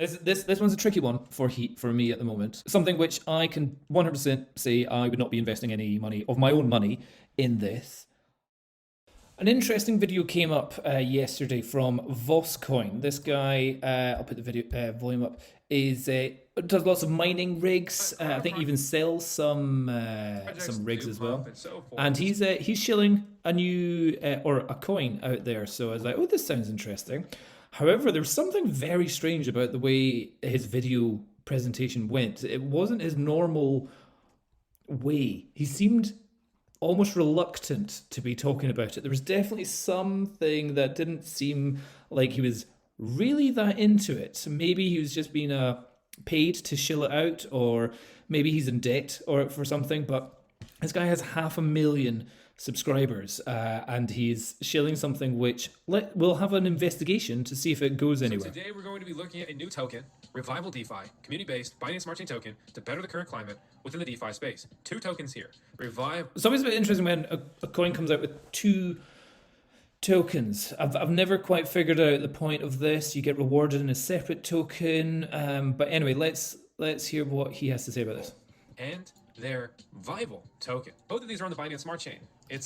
This one's a tricky one for me at the moment. Something which I can 100% say I would not be investing any money of my own money in this. An interesting video came up yesterday from VoskCoin. This guy, I'll put the video volume up, does lots of mining rigs. I think even sells some rigs as well. And he's shilling a new or a coin out there. So I was like, oh, this sounds interesting. However, there's something very strange about the way his video presentation went. It wasn't his normal way. He seemed almost reluctant to be talking about it. There was definitely something that didn't seem like he was really that into it. Maybe he was just being paid to shill it out, or maybe he's in debt or for something. But this guy has 500,000 subscribers, and he's shilling something which we'll have an investigation to see if it goes anywhere. So today we're going to be looking at a new token, Revival DeFi, community-based Binance Smart Chain token to better the current climate within the DeFi space. Two tokens here. It's always a bit interesting when a coin comes out with two tokens. I've never quite figured out the point of this. You get rewarded in a separate token, but anyway, let's hear what he has to say about this. And their Vival token. Both of these are on the Binance Smart Chain.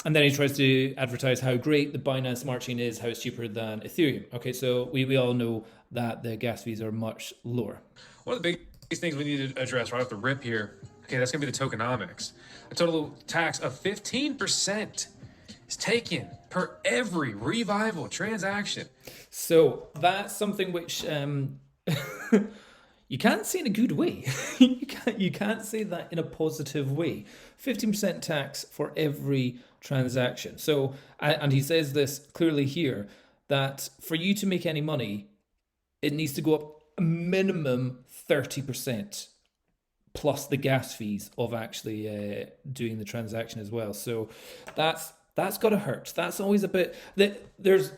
And then he tries to advertise how great the Binance Smart Chain is, how it's cheaper than Ethereum. Okay, so we all know that the gas fees are much lower. One of the biggest things we need to address right off the rip here, okay, that's going to be the tokenomics. A total tax of 15% is taken per every Revival transaction. So that's something which you can't say in a good way. you can't say that in a positive way. 15% tax for every transaction. So, and he says this clearly here, that for you to make any money, it needs to go up a minimum 30% plus the gas fees of actually doing the transaction as well. So that's got to hurt. That's always a bit there's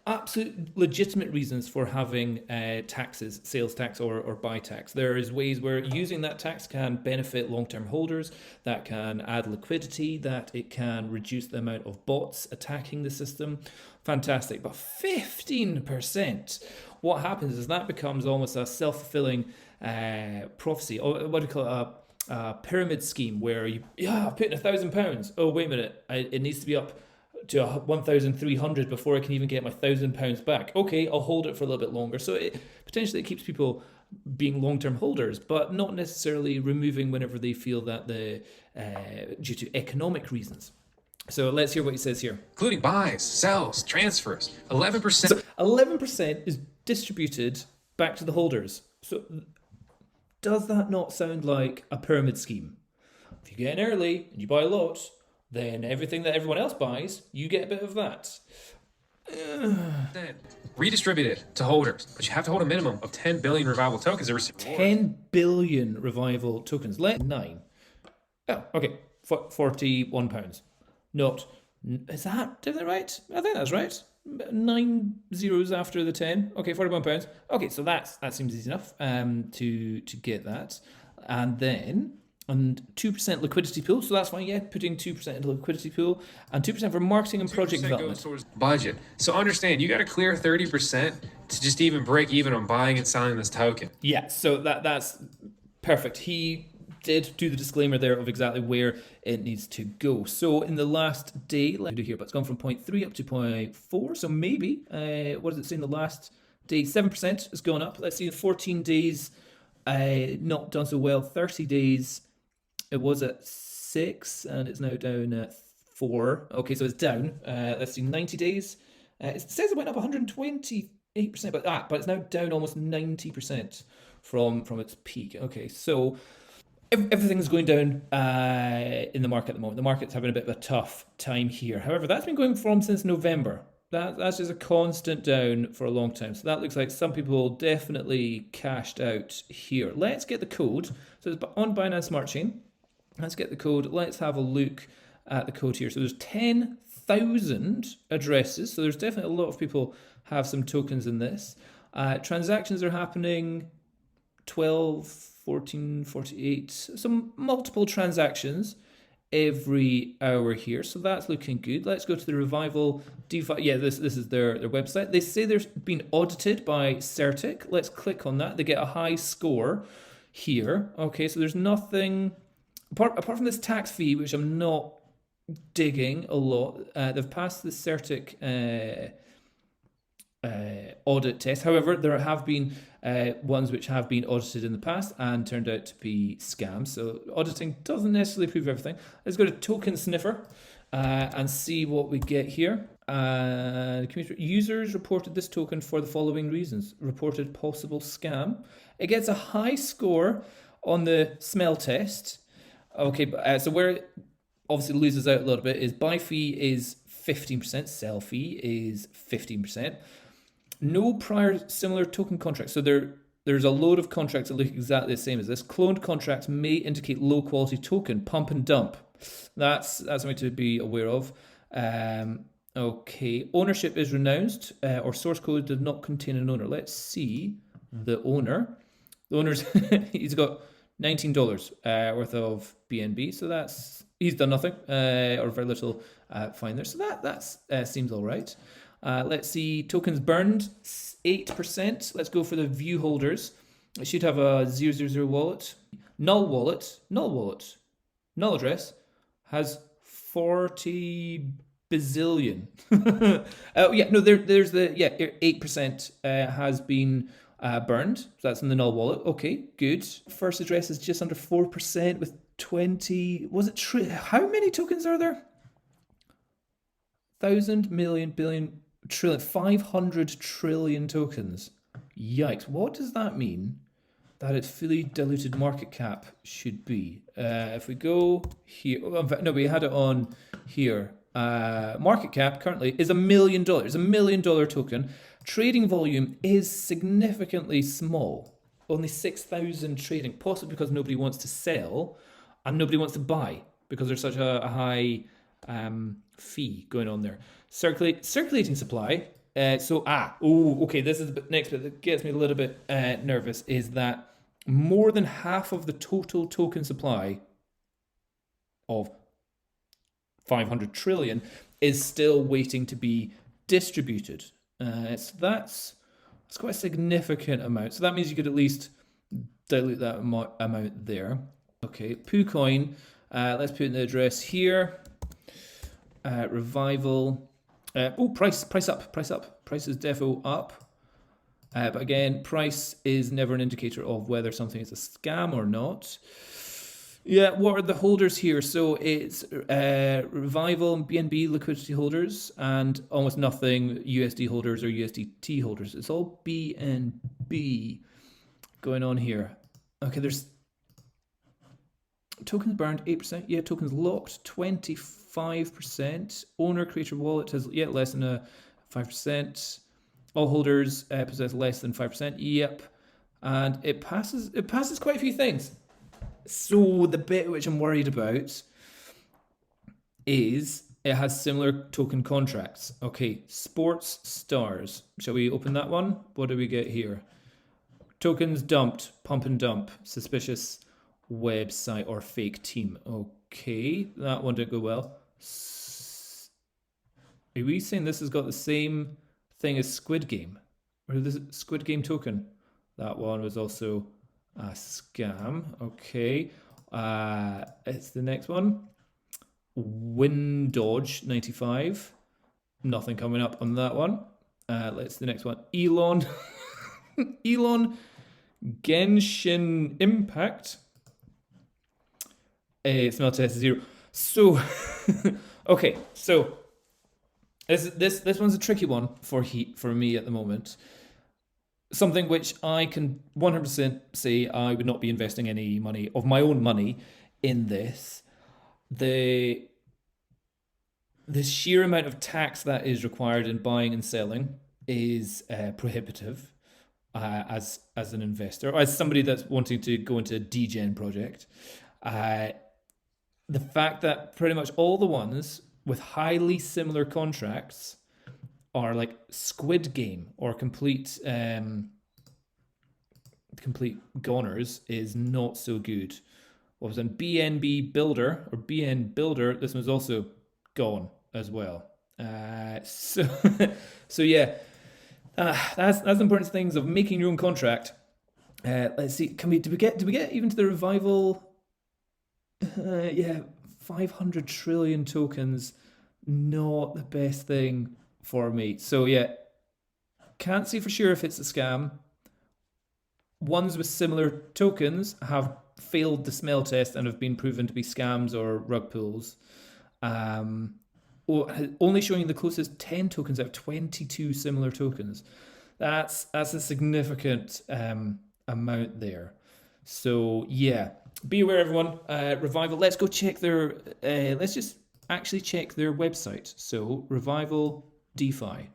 absolute legitimate reasons for having taxes, sales tax or buy tax. There is ways where using that tax can benefit long-term holders, that can add liquidity, that it can reduce the amount of bots attacking the system. Fantastic. But 15%, what happens is that becomes almost a self-fulfilling prophecy, or what do you call it, a pyramid scheme where I put in £1,000. Oh, wait a minute, it needs to be up to 1,300 before I can even get my £1,000 back. Okay, I'll hold it for a little bit longer. So it potentially keeps people being long-term holders, but not necessarily removing whenever they feel that due to economic reasons. So let's hear what he says here. Including buys, sells, transfers, 11%. So 11% is distributed back to the holders. So does that not sound like a pyramid scheme? If you get in early and you buy a lot, then everything that everyone else buys, you get a bit of that. Then redistributed to holders, but you have to hold a minimum of 10 billion Revival tokens to receive 10 billion Revival tokens. Let 9. Oh, okay. £41. Not, is that right? I think that's right. 9 zeros after the 10. Okay, £41. Okay, so that seems easy enough to get that. And then 2% liquidity pool, so that's fine. Yeah, putting 2% into liquidity pool and 2% for marketing and project development. Goes towards budget. So understand, you got to clear 30% to just even break even on buying and selling this token. Yeah, so that's perfect. He did do the disclaimer there of exactly where it needs to go. So in the last day, let's do here, but it's gone from 0.3 up to 0.4. So maybe what does it say in the last day? 7% has gone up. Let's see, 14 days not done so well. 30 days. It was at 6 and it's now down at 4. Okay, so it's down. Let's see, 90 days. It says it went up 128%, but it's now down almost 90% from its peak. Okay, so everything's going down in the market at the moment. The market's having a bit of a tough time here. However, that's been going from since November. That's just a constant down for a long time. So that looks like some people definitely cashed out here. Let's get the code. So it's on Binance Smart Chain. Let's get the code. Let's have a look at the code here. So there's 10,000 addresses. So there's definitely a lot of people have some tokens in this. Transactions are happening 12, 14, 48. Some multiple transactions every hour here. So that's looking good. Let's go to the Revival DeFi. Yeah, this is their website. They say they're being audited by Certic. Let's click on that. They get a high score here. Okay, so there's nothing apart from this tax fee, which I'm not digging a lot. They've passed the Certic audit test. However, there have been ones which have been audited in the past and turned out to be scams. So auditing doesn't necessarily prove everything. Let's go to Token Sniffer and see what we get here. Users reported this token for the following reasons. Reported possible scam. It gets a high score on the smell test. Okay, so where it obviously loses out a little bit is buy fee is 15%, sell fee is 15%. No prior similar token contracts. So there's a load of contracts that look exactly the same as this. Cloned contracts may indicate low quality token, pump and dump. That's something to be aware of. Okay, ownership is renounced or source code did not contain an owner. Let's see the owner. The owner's he's got $19 worth of BNB, so he's done nothing or very little fine there. So that seems all right. Let's see, tokens burned 8%. Let's go for the view holders. It should have a 000 wallet, null address has 40 bazillion. Yeah, no, there's the 8% has been burned. So that's in the null wallet. Okay, good. First address is just under 4% with 20. Was it how many tokens are there? 1,000 million billion trillion 500 trillion tokens. Yikes! What does that mean? That its fully diluted market cap should be. If we go here, no, we had it on here. Market cap currently is $1 million. It's $1 million token. Trading volume is significantly small. Only 6,000 trading, possibly because nobody wants to sell and nobody wants to buy because there's such a high fee going on there. Circulating supply. Okay, this is the next bit that gets me a little bit nervous, is that more than half of the total token supply of 500 trillion is still waiting to be distributed. So that's quite a significant amount. So that means you could at least dilute that amount there. Okay, PooCoin, let's put in the address here. Revival. Price up. Price is defo up. But again, price is never an indicator of whether something is a scam or not. Yeah, what are the holders here? So it's Revival and BNB liquidity holders and almost nothing USD holders or USDT holders. It's all BNB going on here. Okay, there's tokens burned 8%. Yeah, tokens locked 25%. Owner creator wallet has less than 5%. All holders possess less than 5%. Yep, and it passes quite a few things. So the bit which I'm worried about is it has similar token contracts. Okay, sports stars. Shall we open that one? What do we get here? Tokens dumped, pump and dump, suspicious website or fake team. Okay, that one didn't go well. Are we saying this has got the same thing as Squid Game? Or this Squid Game token? That one was also a scam. Okay, it's the next one. Windodge 95. Nothing coming up on that one. Let's the next one. Elon Genshin Impact. Smell test 0. So okay, so this one's a tricky one for me at the moment. Something which I can 100% say I would not be investing any money of my own money in this. The sheer amount of tax that is required in buying and selling is prohibitive as an investor, or as somebody that's wanting to go into a degen project. The fact that pretty much all the ones with highly similar contracts are like Squid Game or complete goners is not so good. what was it, BNB Builder or BN Builder. This one's also gone as well. So so yeah, that's the important things of making your own contract. Let's see, did we get even to the revival? Yeah, 500 trillion tokens, not the best thing for me. So yeah, can't say for sure if it's a scam. Ones with similar tokens have failed the smell test and have been proven to be scams or rug pulls. Only showing the closest 10 tokens out of 22 similar tokens. That's a significant amount there. So yeah, be aware, everyone. Revival. Let's go check their. Let's just actually check their website. So Revival DeFi.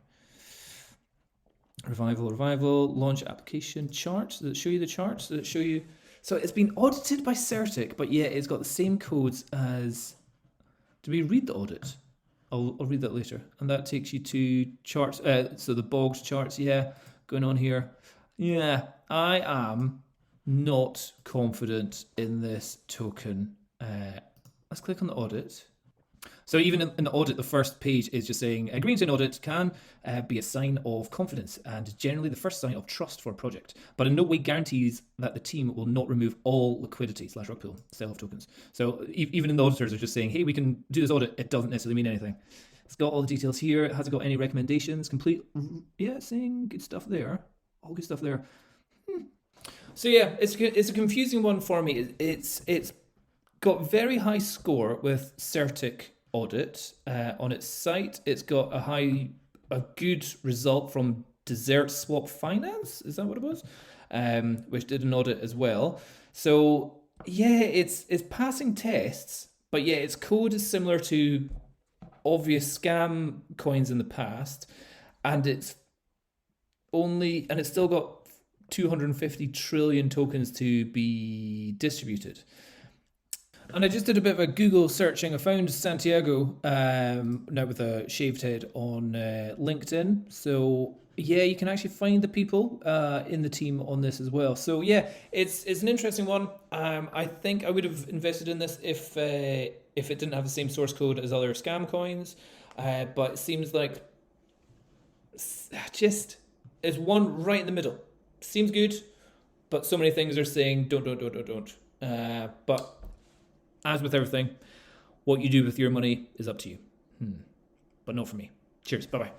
Revival launch application charts. Does it show you the charts? Does it show you? So it's been audited by Certic, but yeah, it's got the same codes as. Did we read the audit? I'll read that later. And that takes you to charts. So the Bogs charts, yeah, going on here. Yeah, I am not confident in this token. Let's click on the audit. So even in the audit, the first page is just saying agreeing to an audit can be a sign of confidence and generally the first sign of trust for a project, but in no way guarantees that the team will not remove all liquidity / rug pull sell-off tokens. So even in the auditors are just saying, hey, we can do this audit. It doesn't necessarily mean anything. It's got all the details here. Has it got any recommendations? Complete, yeah, saying good stuff there. All good stuff there. So yeah, it's a confusing one for me. It's got very high score with Certic audit on its site. It's got a good result from Desert Swap Finance. Is that what it was? Which did an audit as well. So yeah, it's passing tests, but yeah, its code is similar to obvious scam coins in the past, and it's still got 250 trillion tokens to be distributed. And I just did a bit of a Google searching. I found Santiago, now with a shaved head, on LinkedIn. So yeah, you can actually find the people in the team on this as well. So yeah, it's an interesting one. I think I would have invested in this if it didn't have the same source code as other scam coins. But it seems like just is one right in the middle. Seems good, but so many things are saying don't. But as with everything, what you do with your money is up to you. But not for me. Cheers. Bye-bye.